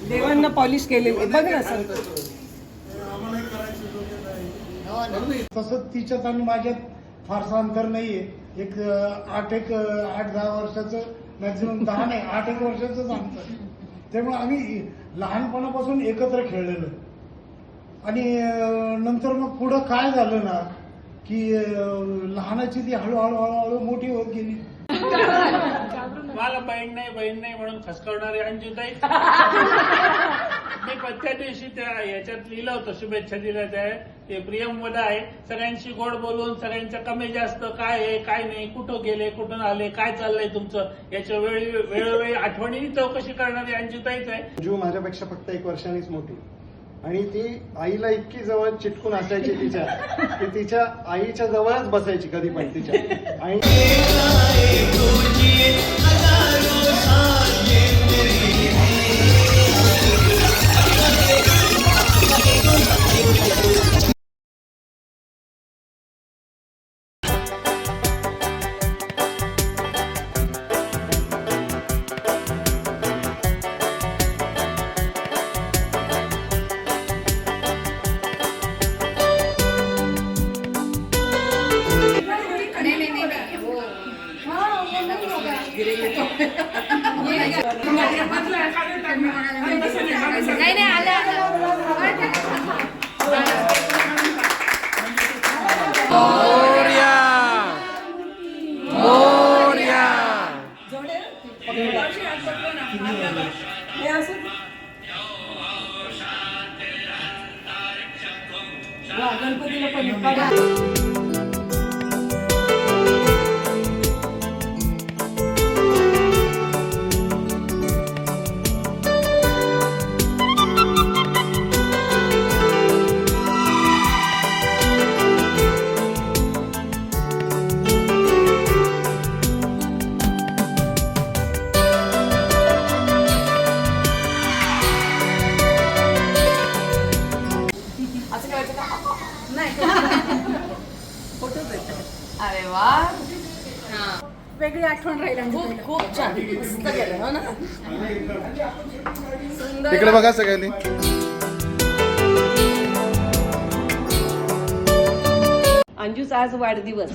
देवांना पॉलिश केलेले बघ ना सर. तसंच तिच्यात आणि माझ्यात फारसं अंतर नाहीये. एक 8-10 वर्षाचं, मॅक्झिमम 10 नाही 8-1 वर्षाचंच अंतर. त्यामुळे आम्ही लहानपणापासून एकत्र खेळलेलो आणि नंतर मग पुढं काय झालं ना की लहानाची ती हळूहळू मोठी होत गेली. मला बहीण नाही म्हणून खसकवणारी अंजुताई. मी त्या दिवशी त्या याच्यात लिहिलं होतं, शुभेच्छा दिल्या त्या ते प्रियम वदा आहे. सगळ्यांशी गोड बोलून सगळ्यांच्या कमी जास्त काय आहे काय नाही, कुठं गेले कुठून आले काय चाललंय तुमचं याच्या वेळोवेळी आठवणीने चौकशी करणारी अंजुताईच आहे. अंजू माझ्यापेक्षा फक्त 1 वर्षांनीच मोठी आणि ती आईला इतकी जवळ चिटकून असायची तिच्या की तिच्या आईच्या जवळच बसायची कधी पण तिच्या. आणि गणपतीला पण अरे वा, वेगळी आठवण राहील. खूप छान, मस्त गेलं हो ना. सुंदर. इकडे बघा सगळ्यांनी. अंजूचा आज वाढदिवस,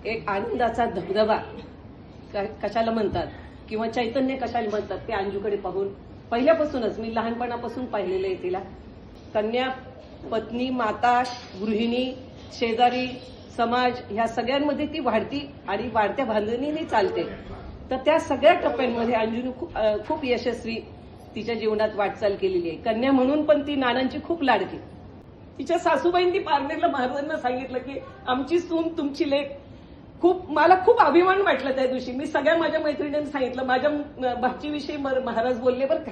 एक आनंदाचा धबधबा कशाला म्हणतात किंवा चैतन्य कशाला म्हणतात ते अंजूकडे पाहून पहिल्यापासूनच मी लहानपणापासून पाहिलेलं आहे. तिला कन्या, पत्नी, माता, गृहिणी, शेजारी, समाज ह्या सगळ्यांमध्ये ती वाढती आणि वाढत्या बांधणीने चालते. तर त्या सगळ्या टप्प्यांमध्ये अंजूने खूप यशस्वी तिच्या जीवनात वाटचाल केलेली आहे. कन्या म्हणून पण ती नानांची खूप लाडकी. तिच्या सासूबाईंनी पारनेरला महाराजांना सांगितलं की आमची सून तुमची लेक. मला खूप अभिमान वाटला त्या दिवशी. मी सगळ्या माझ्या मैत्रिणींनी सांगितलं, माझ्या भाचीविषयी महाराज बोलले बरं का,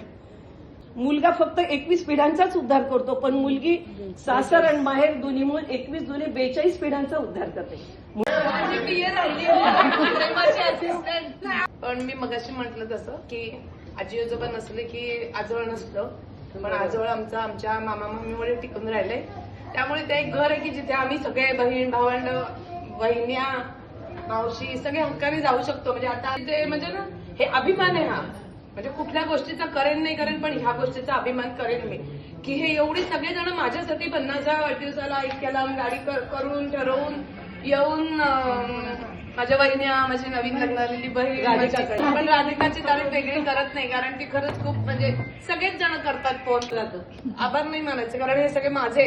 मुलगा फक्त 21 पिढ्यांचाच उद्धार करतो, पण मुलगी सासर आणि माहेर दोन्ही मिळून 21 जुने 42 पिढ्यांचा उद्धार करते. पण मी मगाशी म्हटलं तसं की आजी आजोबा नसले की आजोळ नसतं, पण आजोळ आमच्या मामा मामीमुळे टिकून राहिले. त्यामुळे ते एक घर आहे की जिथे आम्ही सगळे बहीण भावंड, वहिन्या, मावशी सगळे हक्काने जाऊ शकतो. म्हणजे आता ते म्हणजे ना हे अभिमान आहे. हा म्हणजे कुठल्या गोष्टीचा करेन नाही करेन, पण ह्या गोष्टीचा अभिमान करेन मी की हे एवढे सगळेजण माझ्यासाठी 50व्या वाढदिवसाला इतक्या गाडी करून ठरवून येऊन माझ्या वहिन्या, माझी नवीन लग्न झालेली बहीण, पण राधिकाची तारीफ वेगळी करत नाही कारण ती खरंच खूप म्हणजे सगळेच जण करतात फोन करतात. आभार नाही मानायचे कारण हे सगळे माझे.